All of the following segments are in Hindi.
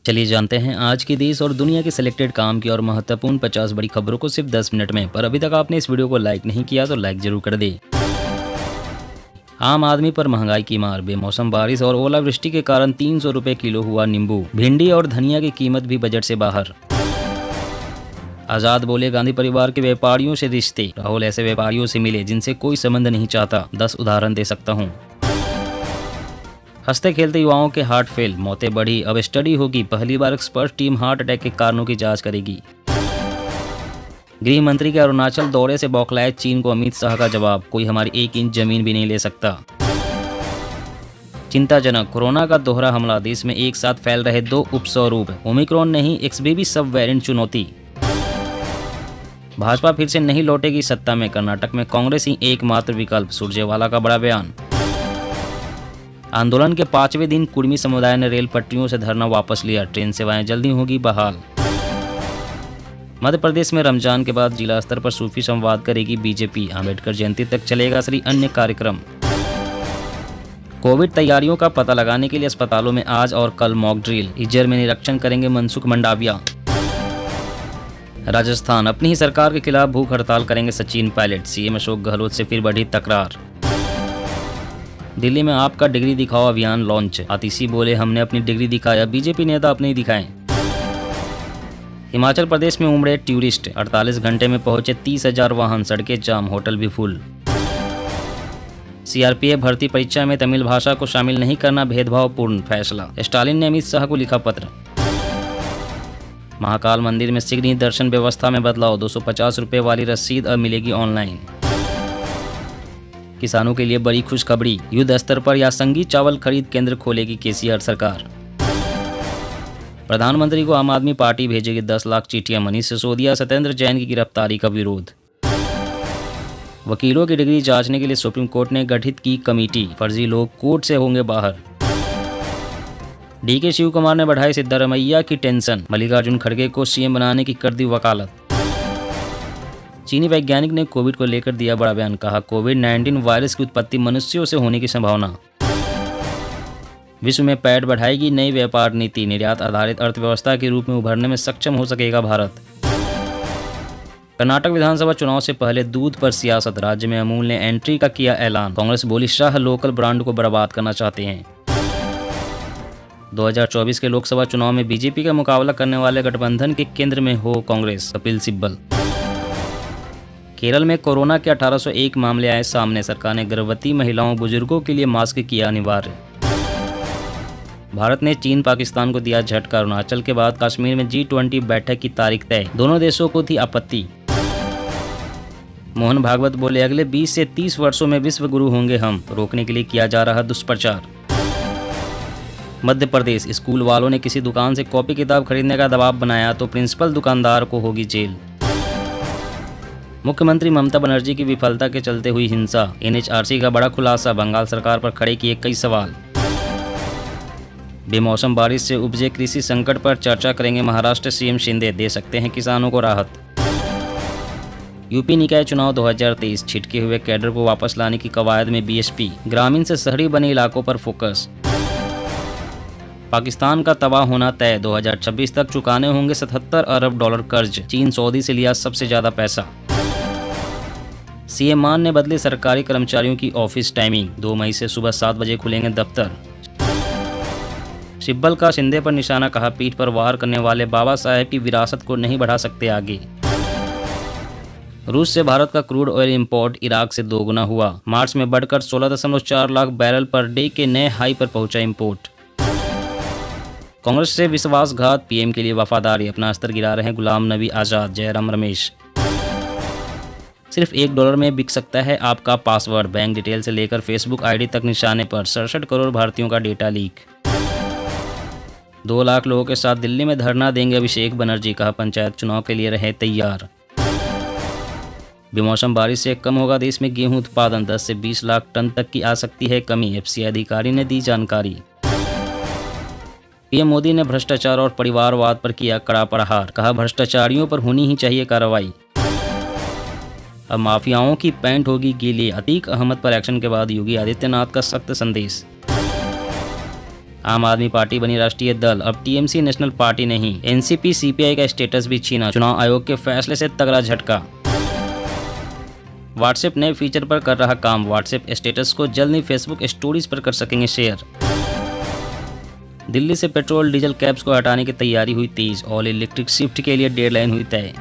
चलिए जानते हैं आज की देश और दुनिया की सिलेक्टेड काम की और महत्वपूर्ण 50 बड़ी खबरों को सिर्फ 10 मिनट में। पर अभी तक आपने इस वीडियो को लाइक नहीं किया तो लाइक जरूर कर दे। आम आदमी पर महंगाई की मार, बेमौसम बारिश और ओलावृष्टि के कारण 300 रुपये किलो हुआ नींबू। भिंडी और धनिया की कीमत भी बजट से बाहर। आजाद बोले गांधी परिवार के व्यापारियों से रिश्ते, राहुल ऐसे व्यापारियों से मिले जिनसे कोई संबंध नहीं चाहता, 10 उदाहरण दे सकता हूँ। हंसते खेलते युवाओं के हार्ट फेल, मौतें बढ़ी, अब स्टडी होगी, पहली बार एक्सपर्ट टीम हार्ट अटैक के कारणों की जांच करेगी। गृह मंत्री के अरुणाचल दौरे से बौखलाए चीन को अमित शाह का जवाब, कोई हमारी 1 इंच जमीन भी नहीं ले सकता। चिंताजनक, कोरोना का दोहरा हमला, देश में एक साथ फैल रहे 2 उपस्वरूप, ओमिक्रॉन नहीं XBB सब वेरिएंट चुनौती। भाजपा फिर से नहीं लौटेगी सत्ता में, कर्नाटक में कांग्रेस ही एकमात्र विकल्प, सुरजेवाला का बड़ा बयान। आंदोलन के 5वें दिन कुर्मी समुदाय ने रेल पटरियों से धरना वापस लिया, ट्रेन सेवाएं जल्दी होगी बहाल। मध्य प्रदेश में रमजान के बाद जिला स्तर पर सूफी संवाद करेगी बीजेपी, अम्बेडकर जयंती तक चलेगा श्री अन्य कार्यक्रम। कोविड तैयारियों का पता लगाने के लिए अस्पतालों में आज और कल मॉक ड्रिल, इज्जर में निरीक्षण करेंगे मनसुख मंडाविया। राजस्थान, अपनी ही सरकार के खिलाफ भूख हड़ताल करेंगे सचिन पायलट, सीएम अशोक गहलोत से फिर बढ़ी तकरार। दिल्ली में आपका डिग्री दिखाओ अभियान लॉन्च, आतिशी बोले हमने अपनी डिग्री दिखाया, बीजेपी नेता अपने ही दिखाएं। हिमाचल प्रदेश में उमड़े टूरिस्ट, 48 घंटे में पहुंचे 30,000 वाहन, सड़कें जाम, होटल भी फुल। सीआरपीएफ भर्ती परीक्षा में तमिल भाषा को शामिल नहीं करना भेदभावपूर्ण फैसला, स्टालिन ने अमित शाह को लिखा पत्र। महाकाल मंदिर में शीघ्र ही दर्शन व्यवस्था में बदलाव, 250 रुपये वाली रसीद अब मिलेगी ऑनलाइन। किसानों के लिए बड़ी खुशखबरी, युद्ध स्तर पर या संगी चावल खरीद केंद्र खोलेगी केसीआर सरकार। प्रधानमंत्री को आम आदमी पार्टी भेजेगी 10 लाख चिट्ठियां, मनीष सिसोदिया सत्येंद्र जैन की गिरफ्तारी का विरोध। वकीलों की डिग्री जांचने के लिए सुप्रीम कोर्ट ने गठित की कमेटी, फर्जी लोग कोर्ट से होंगे बाहर। डीके शिव कुमार ने बढ़ाई सिद्धारमैया की टेंशन, मल्लिकार्जुन खड़गे को सीएम बनाने की कर दी वकालत। चीनी वैज्ञानिक ने कोविड को लेकर दिया बड़ा बयान, कहा कोविड-19 वायरस की उत्पत्ति मनुष्यों से होने की संभावना। विश्व में पैठ बढ़ाएगी नई व्यापार नीति, निर्यात आधारित अर्थव्यवस्था के रूप में उभरने में सक्षम हो सकेगा भारत। कर्नाटक विधानसभा चुनाव से पहले दूध पर सियासत, राज्य में अमूल ने एंट्री का किया ऐलान, कांग्रेस बोली शाह लोकल ब्रांड को बर्बाद करना चाहते हैं। 2024 के लोकसभा चुनाव में बीजेपी का मुकाबला करने वाले गठबंधन के केंद्र में हो कांग्रेस, कपिल सिब्बल। केरल में कोरोना के 1801 मामले आए सामने, सरकार ने गर्भवती महिलाओं बुजुर्गों के लिए मास्क किया अनिवार्य। भारत ने चीन पाकिस्तान को दिया झटका, अरुणाचल के बाद कश्मीर में G20 बैठक की तारीख तय, दोनों देशों को थी आपत्ति। मोहन भागवत बोले अगले 20 से 30 वर्षों में विश्व गुरु होंगे हम, रोकने के लिए किया जा रहा दुष्प्रचार। मध्य प्रदेश, स्कूल वालों ने किसी दुकान से कॉपी किताब खरीदने का दबाव बनाया तो प्रिंसिपल दुकानदार को होगी जेल। मुख्यमंत्री ममता बनर्जी की विफलता के चलते हुई हिंसा, NHRC का बड़ा खुलासा, बंगाल सरकार पर खड़े किए कई सवाल। बेमौसम बारिश से उपजे कृषि संकट पर चर्चा करेंगे महाराष्ट्र सीएम शिंदे, दे सकते हैं किसानों को राहत। यूपी निकाय चुनाव 2023, छिटके हुए कैडर को वापस लाने की कवायद में BSP, ग्रामीण से शहरी बने इलाकों पर फोकस। पाकिस्तान का तबाह होना तय, 2026 तक चुकाने होंगे 77 अरब डॉलर कर्ज, चीन सऊदी से लिया सबसे ज्यादा पैसा। सीएम मान ने बदली सरकारी कर्मचारियों की ऑफिस टाइमिंग, 2 मई से सुबह 7 बजे खुलेंगे दफ्तर। सिब्बल का शिंदे पर निशाना, कहा पीठ पर वार करने वाले बाबा साहेब की विरासत को नहीं बढ़ा सकते आगे। रूस से भारत का क्रूड ऑयल इंपोर्ट इराक से दोगुना हुआ, मार्च में बढ़कर 16.4 लाख बैरल पर डे के नए हाई पर पहुंचा इंपोर्ट। कांग्रेस से विश्वासघात, पीएम के लिए वफादारी, अपना अस्तर गिरा रहे गुलाम नबी आजाद, जयराम रमेश। सिर्फ $1 में बिक सकता है आपका पासवर्ड, बैंक डिटेल से लेकर फेसबुक आईडी तक निशाने पर, 67 करोड़ भारतीयों का डेटा लीक। 2 लाख लोगों के साथ दिल्ली में धरना देंगे अभिषेक बनर्जी, कहा पंचायत चुनाव के लिए रहे तैयार। बेमौसम बारिश से कम होगा देश में गेहूं उत्पादन, 10 से 20 लाख टन तक की आ सकती है कमी, FCI अधिकारी ने दी जानकारी। पीएम मोदी ने भ्रष्टाचार और परिवारवाद पर किया कड़ा प्रहार, कहा भ्रष्टाचारियों पर होनी ही चाहिए कार्रवाई। अब माफियाओं की पैंट होगी गीली, अतीक अहमद पर एक्शन के बाद योगी आदित्यनाथ का सख्त संदेश। आम आदमी पार्टी बनी राष्ट्रीय दल, अब टीएमसी नेशनल पार्टी नहीं। एनसीपी सीपीआई का स्टेटस भी छीना, चुनाव आयोग के फैसले से तगड़ा झटका। व्हाट्सएप नए फीचर पर कर रहा काम, व्हाट्सएप स्टेटस को जल्द ही फेसबुक स्टोरीज पर कर सकेंगे शेयर। दिल्ली से पेट्रोल डीजल कैब्स को हटाने की तैयारी हुई तेज, ऑल इलेक्ट्रिक शिफ्ट के लिए डेडलाइन हुई तय।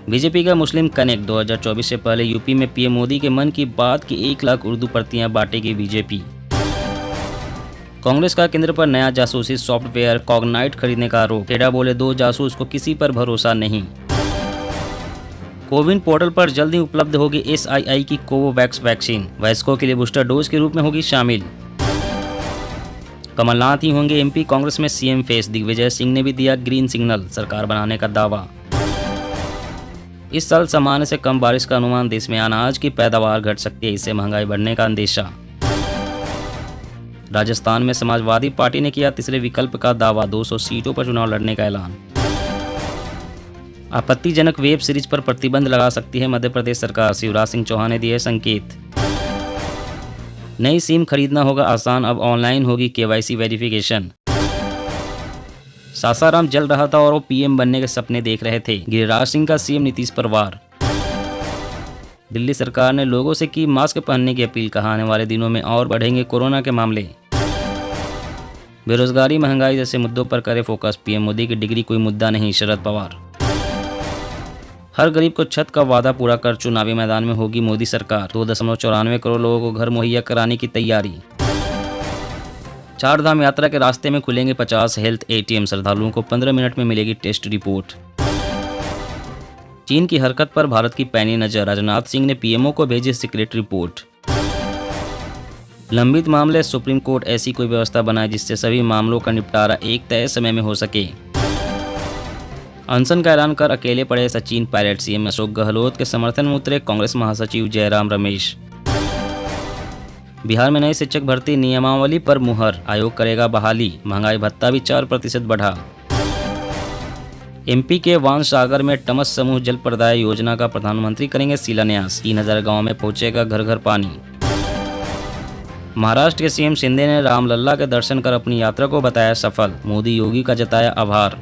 बीजेपी का मुस्लिम कनेक्ट, 2024 से पहले यूपी में पीएम मोदी के मन की बात की 1 लाख उर्दू प्रतियां बांटेगी बीजेपी। कांग्रेस का केंद्र पर नया जासूसी सॉफ्टवेयर कॉग्नाइट खरीदने का आरोप, टेढ़ा बोले 2 जासूस को किसी पर भरोसा नहीं। कोविन पोर्टल पर जल्द ही उपलब्ध होगी SII की कोवोवैक्स वैक्सीन, वयस्कों के लिए बूस्टर डोज के रूप में होगी शामिल। कमलनाथ ही होंगे MP कांग्रेस में CM फेस, दिग्विजय सिंह ने भी दिया ग्रीन सिग्नल, सरकार बनाने का दावा। इस साल सामान्य से कम बारिश का अनुमान, देश में अनाज की पैदावार घट सकती है, इससे महंगाई बढ़ने का अंदेशा। राजस्थान में समाजवादी पार्टी ने किया तीसरे विकल्प का दावा, 200 सीटों पर चुनाव लड़ने का ऐलान। आपत्तिजनक वेब सीरीज पर प्रतिबंध लगा सकती है मध्य प्रदेश सरकार, शिवराज सिंह चौहान ने दिए संकेत। नई सिम खरीदना होगा आसान, अब ऑनलाइन होगी KYC वेरिफिकेशन। सासाराम जल रहा था और वो PM बनने के सपने देख रहे थे, गिरिराज सिंह का CM नीतीश पर वार। दिल्ली सरकार ने लोगों से की मास्क पहनने की अपील, कहा आने वाले दिनों में और बढ़ेंगे कोरोना के मामले। बेरोजगारी, महंगाई जैसे मुद्दों पर करे फोकस, PM मोदी की डिग्री कोई मुद्दा नहीं, शरद पवार। हर गरीब को छत का वादा पूरा कर चुनावी मैदान में होगी मोदी सरकार, 2.94 करोड़ लोगों को घर मुहैया कराने की तैयारी। 4 धाम यात्रा के रास्ते में खुलेंगे 50 हेल्थ ATM, श्रद्धालुओं को 15 मिनट में मिलेगी टेस्ट रिपोर्ट। चीन की हरकत पर भारत की पैनी नजर, राजनाथ सिंह ने PMO को भेजी सीक्रेट रिपोर्ट। लंबित मामले, सुप्रीम कोर्ट ऐसी कोई व्यवस्था बनाए जिससे सभी मामलों का निपटारा एक तय समय में हो सके। अनशन का ऐलान कर अकेले पड़े सचिन पायलट, CM अशोक गहलोत के समर्थन में उतरे कांग्रेस महासचिव जयराम रमेश। बिहार में नई शिक्षक भर्ती नियमावली पर मुहर, आयोग करेगा बहाली, महंगाई भत्ता भी 4% बढ़ा। MP के वांस सागर में टमस समूह जल प्रदाय योजना का प्रधानमंत्री करेंगे शिलान्यास, 3000 गांव में पहुंचेगा घर घर पानी। महाराष्ट्र के CM शिंदे ने रामलल्ला के दर्शन कर अपनी यात्रा को बताया सफल, मोदी योगी का जताया आभार।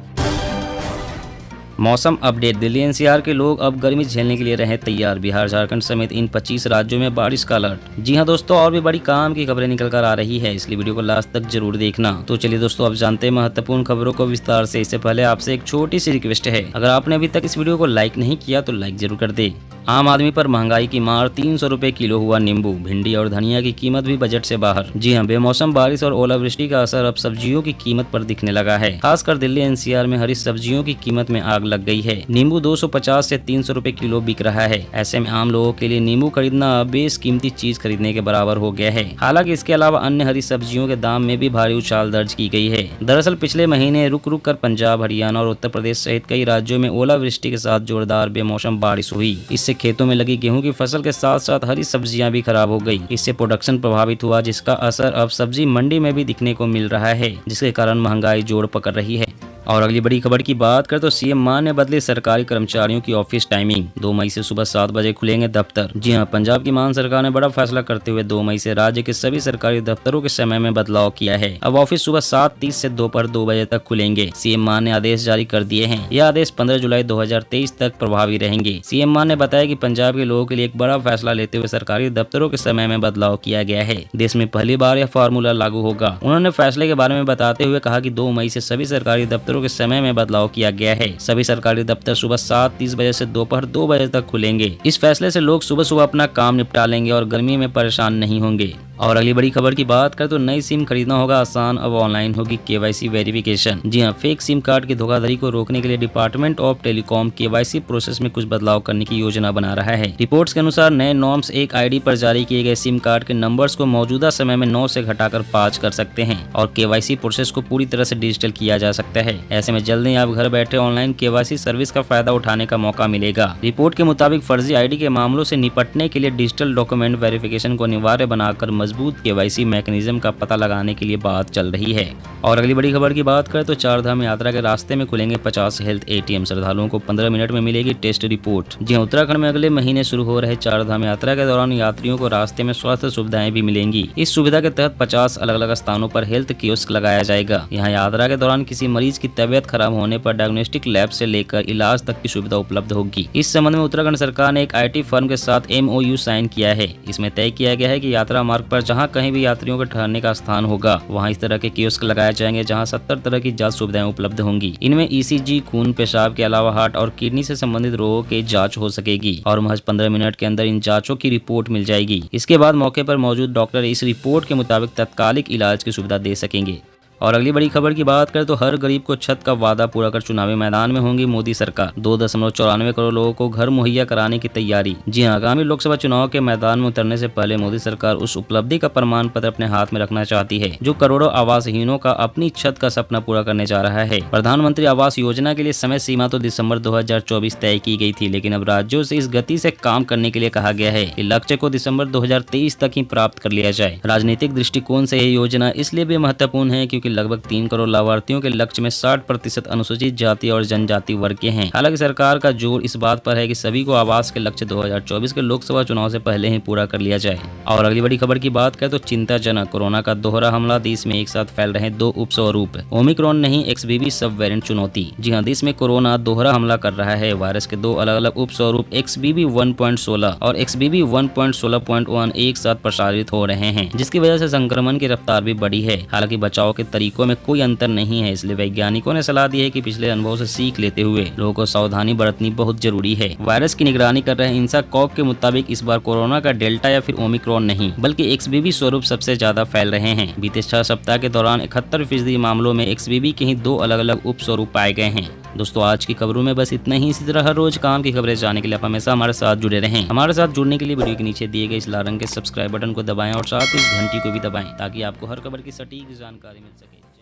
मौसम अपडेट, दिल्ली NCR के लोग अब गर्मी झेलने के लिए रहें तैयार, बिहार झारखंड समेत इन 25 राज्यों में बारिश का अलर्ट। जी हां दोस्तों, और भी बड़ी काम की खबरें निकल कर आ रही है, इसलिए वीडियो को लास्ट तक जरूर देखना। तो चलिए दोस्तों, अब जानते हैं महत्वपूर्ण खबरों को विस्तार से। इससे पहले आपसे एक छोटी सी रिक्वेस्ट है, अगर आपने अभी तक इस वीडियो को लाइक नहीं किया तो लाइक जरूर कर दे। आम आदमी पर महंगाई की मार, 300 रुपए किलो हुआ नींबू, भिंडी और धनिया की कीमत भी बजट से बाहर। जी हां, बेमौसम बारिश और ओलावृष्टि का असर अब सब्जियों की कीमत पर दिखने लगा है। खासकर दिल्ली NCR में हरी सब्जियों की कीमत में आग लग गई है। नींबू 250 से 300 रुपए किलो बिक रहा है। ऐसे में आम लोगों के लिए नींबू खरीदना बेशकीमती चीज खरीदने के बराबर हो गया है। हालांकि इसके अलावा अन्य हरी सब्जियों के दाम में भी भारी उछाल दर्ज की गई है। दरअसल पिछले महीने रुक रुक कर पंजाब, हरियाणा और उत्तर प्रदेश सहित कई राज्यों में ओलावृष्टि के साथ जोरदार बेमौसम बारिश हुई। इससे खेतों में लगी गेहूं की फसल के साथ साथ हरी सब्जियां भी खराब हो गई। इससे प्रोडक्शन प्रभावित हुआ, जिसका असर अब सब्जी मंडी में भी दिखने को मिल रहा है, जिसके कारण महंगाई जोर पकड़ रही है। और अगली बड़ी खबर की बात करें तो CM मान ने बदली सरकारी कर्मचारियों की ऑफिस टाइमिंग, 2 मई से सुबह 7 बजे खुलेंगे दफ्तर। जी हां, पंजाब की मान सरकार ने बड़ा फैसला करते हुए 2 मई से राज्य के सभी सरकारी दफ्तरों के समय में बदलाव किया है। अब ऑफिस सुबह 7:30 से दोपहर 2 बजे तक खुलेंगे। CM मान ने आदेश जारी कर दिए हैं। यह आदेश 15 जुलाई 2023 तक प्रभावी रहेंगे। CM मान ने बताया कि पंजाब के लोगों के लिए एक बड़ा फैसला लेते हुए सरकारी दफ्तरों के समय में बदलाव किया गया है। देश में पहली बार यह फार्मूला लागू होगा। उन्होंने फैसले के बारे में बताते हुए कहा कि 2 मई से सभी सरकारी दफ्तरों के समय में बदलाव किया गया है। सभी सरकारी दफ्तर सुबह 7:30 बजे से दोपहर 2 बजे तक खुलेंगे। इस फैसले से लोग सुबह सुबह अपना काम निपटा लेंगे और गर्मी में परेशान नहीं होंगे। और अगली बड़ी खबर की बात करें तो नई सिम खरीदना होगा आसान, अब ऑनलाइन होगी KYC वेरिफिकेशन। जी हां, फेक सिम कार्ड की धोखाधड़ी को रोकने के लिए department of telecom KYC process में कुछ बदलाव करने की योजना बना रहा है। रिपोर्ट्स के अनुसार नए नॉर्म्स एक ID पर जारी किए गए सिम कार्ड के नंबर्स को मौजूदा समय में 9 से घटाकर 5 कर सकते हैं और KYC प्रोसेस को पूरी तरह से डिजिटल किया जा सकता है। ऐसे में जल्द ही आप घर बैठे ऑनलाइन केवाईसी सर्विस का फायदा उठाने का मौका मिलेगा। रिपोर्ट के मुताबिक फर्जी आईडी के मामलों से निपटने के लिए डिजिटल डॉक्यूमेंट वेरिफिकेशन को अनिवार्य बनाकर मजबूत केवाईसी मैकेनिज्म का पता लगाने के लिए बात चल रही है। और अगली बड़ी खबर की बात करें तो चारधाम यात्रा के रास्ते में खुलेंगे 50 हेल्थ एटीएम। श्रद्धालुओं को 15 मिनट में मिलेगी टेस्ट रिपोर्ट। जी उत्तराखंड में अगले महीने शुरू हो रहे चारधाम यात्रा के दौरान यात्रियों को रास्ते में स्वास्थ्य सुविधाएं भी मिलेंगी। इस सुविधा के तहत 50 अलग अलग स्थानों पर हेल्थ कियोस्क लगाया जाएगा। यहाँ यात्रा के दौरान किसी मरीज की तबियत खराब होने पर डायग्नोस्टिक लैब से लेकर इलाज तक की सुविधा उपलब्ध होगी। इस संबंध में उत्तराखंड सरकार ने एक IT फर्म के साथ MOU साइन किया है। इसमें तय किया गया है कि यात्रा मार्ग पर जहाँ कहीं भी यात्रियों के ठहरने का स्थान होगा वहाँ इस तरह के कियोस्क लगाए जाएंगे, जहाँ 70 तरह की जांच सुविधाएं उपलब्ध होंगी। इनमें ECG, खून, पेशाब के अलावा हार्ट और किडनी से संबंधित रोगों की जांच हो सकेगी और महज 15 मिनट के अंदर इन जांचों की रिपोर्ट मिल जाएगी। इसके बाद मौके पर मौजूद डॉक्टर इस रिपोर्ट के मुताबिक तत्कालिक इलाज की सुविधा दे सकेंगे। और अगली बड़ी खबर की बात करें तो हर गरीब को छत का वादा पूरा कर चुनावी मैदान में होंगी मोदी सरकार। 2.94 करोड़ लोगों को घर मुहैया कराने की तैयारी। जी हां, आगामी लोकसभा चुनाव के मैदान में उतरने से पहले मोदी सरकार उस उपलब्धि का प्रमाण पत्र अपने हाथ में रखना चाहती है जो करोड़ों आवासहीनों का अपनी छत का सपना पूरा करने जा रहा है। प्रधानमंत्री आवास योजना के लिए समय सीमा तो दिसंबर 2024 तय की गई थी, लेकिन अब राज्यों से इस गति से काम करने के लिए कहा गया है कि लक्ष्य को दिसंबर 2023 तक ही प्राप्त कर लिया जाए। राजनीतिक दृष्टिकोण से यह योजना इसलिए भी महत्वपूर्ण है क्योंकि लगभग 3 करोड़ लाभार्थियों के लक्ष्य में 60% अनुसूचित जाति और जनजाति वर्ग के हैं। हालांकि सरकार का जोर इस बात पर है कि सभी को आवास के लक्ष्य 2024 के लोकसभा चुनाव से पहले ही पूरा कर लिया जाए। और अगली बड़ी खबर की बात करें तो चिंताजनक कोरोना का दोहरा हमला। देश में एक साथ फैल रहे 2 उपस्वरूप, ओमिक्रॉन नहीं XBB सब वेरिएंट चुनौती। जी हां, देश में कोरोना दोहरा हमला कर रहा है। वायरस के 2 अलग अलग उपस्वरूप XBB 1.16 और XBB 1.16.1 एक साथ प्रसारित हो रहे हैं, जिसकी वजह से संक्रमण की रफ्तार भी बढ़ी है। हालांकि बचाव के तरीकों में कोई अंतर नहीं है, इसलिए वैज्ञानिकों ने सलाह दी है कि पिछले अनुभव से सीख लेते हुए लोगों को सावधानी बरतनी बहुत जरूरी है। वायरस की निगरानी कर रहे इंसा कॉक के मुताबिक इस बार कोरोना का डेल्टा या फिर ओमिक्रॉन नहीं बल्कि XBB स्वरूप सबसे ज्यादा फैल रहे हैं। बीते 6 सप्ताह के दौरान 71% मामलों में XBB के ही 2 अलग अलग उप स्वरूप पाए गए हैं। दोस्तों, आज की खबरों में बस इतना ही। इसी तरह हर रोज काम की खबरें जानने के लिए आप हमेशा हमारे साथ जुड़े रहें। हमारे साथ जुड़ने के लिए वीडियो के नीचे दिए गए इस लाल रंग के सब्सक्राइब बटन को दबाएं और साथ ही इस घंटी को भी दबाएं ताकि आपको हर खबर की सटीक जानकारी मिल सके।